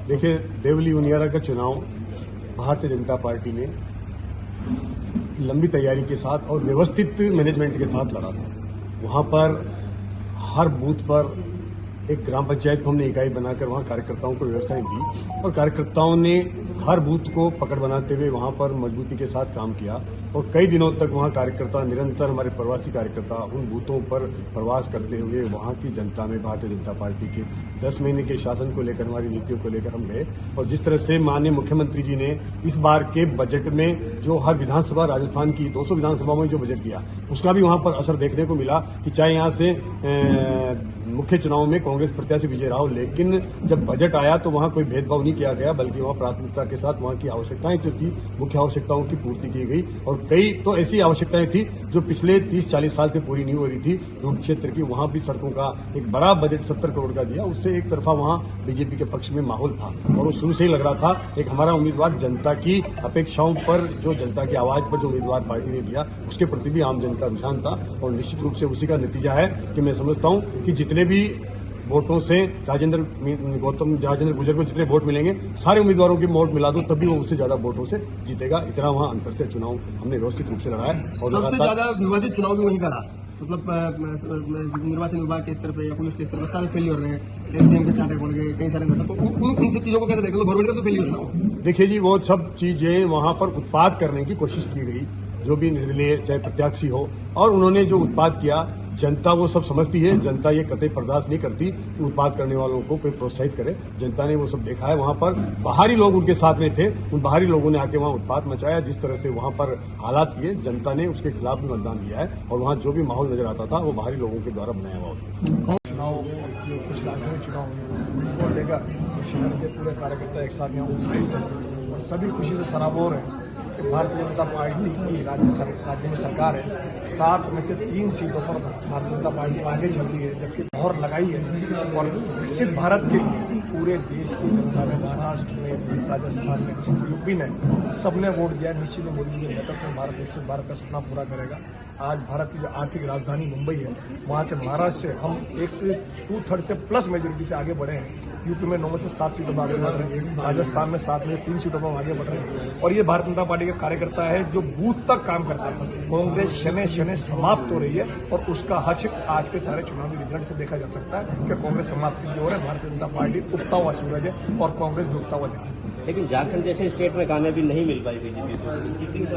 देखिए, देवली उनियारा का चुनाव भारतीय जनता पार्टी ने लंबी तैयारी के साथ और व्यवस्थित मैनेजमेंट के साथ लड़ा था। वहां पर हर बूथ पर एक ग्राम पंचायत को हमने इकाई बनाकर वहां कार्यकर्ताओं को व्यवस्थाएं दी और कार्यकर्ताओं ने हर बूथ को पकड़ बनाते हुए वहां पर मजबूती के साथ काम किया और कई दिनों तक वहां कार्यकर्ता निरंतर, हमारे प्रवासी कार्यकर्ता उन बूथों पर प्रवास करते हुए वहां की जनता में भारतीय जनता पार्टी के 10 महीने के शासन को लेकर, हमारी नीतियों को लेकर हम गए। और जिस तरह से माननीय मुख्यमंत्री जी ने इस बार के बजट में जो हर विधानसभा, राजस्थान की 200 विधानसभाओं में जो बजट दिया, उसका भी वहां पर असर देखने को मिला कि चाहे यहां से मुख्य चुनाव में कांग्रेस प्रत्याशी विजय राव, लेकिन जब बजट आया तो वहां कोई भेदभाव नहीं किया गया, बल्कि वहां प्राथमिकता के साथ वहां की आवश्यकताएं जो थी, मुख्य आवश्यकताओं की पूर्ति की गई। और कई तो ऐसी आवश्यकताएं थी जो पिछले 30-40 साल से पूरी नहीं हो रही थी। दूर क्षेत्र की वहां भी सड़कों का एक बड़ा बजट 70 करोड़ का दिया। उससे एक तरफा वहां बीजेपी के पक्ष में माहौल था और वो शुरू से ही लग रहा था एक हमारा उम्मीदवार जनता की अपेक्षाओं पर, जो जनता की आवाज पर जो उम्मीदवार पार्टी ने दिया, उसके प्रति भी आम जन का रुझान था। और निश्चित रूप से उसी का नतीजा है कि मैं समझता हूं कि जितने भी वोटों से राजेंद्र गुर्जर को जितने वोट मिलेंगे, सारे उम्मीदवारों की वोट मिला दो तभी वो उससे ज्यादा वोटों से जीतेगा। इतना वहां अंतर से चुनाव हमने व्यवस्थित रूप से लड़ा है और सबसे ज्यादा विवादित चुनाव भी वहीं का रहा। मतलब निर्वाचन विभाग के स्तर पे या पुलिस के स्तर पर सारे फेलियर रहे, एसडीएम के चाटे पड़ गए, कई सारे घटना। तो उन सब चीजों को कैसे देखो? गवर्नमेंट का तो फेलियर ना। देखिए जी, वो सब चीजें वहां पर उत्पाद करने की कोशिश की गई, जो भी निर्दलीय चाहे प्रत्याशी हो, और उन्होंने जो उत्पाद किया, जनता वो सब समझती है। जनता ये कतई बर्दाश्त नहीं करती कि उत्पाद करने वालों को कोई प्रोत्साहित करे। जनता ने वो सब देखा है। वहां पर बाहरी लोग उनके साथ में थे, उन बाहरी लोगों ने आके वहां उत्पाद मचाया। जिस तरह से वहां पर हालात किए, जनता ने उसके खिलाफ भी मतदान दिया है और वहां जो भी माहौल नजर आता था वो बाहरी लोगों के द्वारा बनाया हुआ होता। चुनाव कुछ राज्यों में चुनाव को लेकर शहर के पूरे कार्यकर्ता एक साथ यहाँ उत्साहित और सभी खुशी से सराबोर हैं। भारतीय जनता पार्टी की राज्य में सरकार है। 7 में से 3 सीटों पर भारतीय जनता पार्टी आगे चल रही है, जबकि मोहर लगाई है। और विकसित भारत के लिए पूरे देश की जनता ने, महाराष्ट्र में, राजस्थान में, यूपी ने, सबने वोट दिया। निश्चित ही मोदी के नेतृत्व में भारत विकसित भारत का सपना पूरा करेगा। आज भारत की जो आर्थिक राजधानी मुंबई है, वहां से, महाराष्ट्र से हम 2/3 से प्लस मेजोरिटी से आगे बढ़े हैं। यूपी में 9 में से 7 सीटों पर आगे बढ़ रहे हैं, राजस्थान में 7 में से 3 सीटों पर आगे बढ़ रहे हैं। और ये भारतीय जनता पार्टी का कार्यकर्ता है जो बूथ तक काम करता है। कांग्रेस शनै शनै समाप्त हो रही है और उसका हर्ष आज के सारे चुनावी रिजल्ट से देखा जा सकता है कि कांग्रेस समाप्ति की ओर है, भारतीय जनता पार्टी उगता हुआ सूरज है और कांग्रेस डूबता हुआ जगह। लेकिन झारखंड जैसे स्टेट में कामयाबी नहीं मिल पाई बीजेपी को।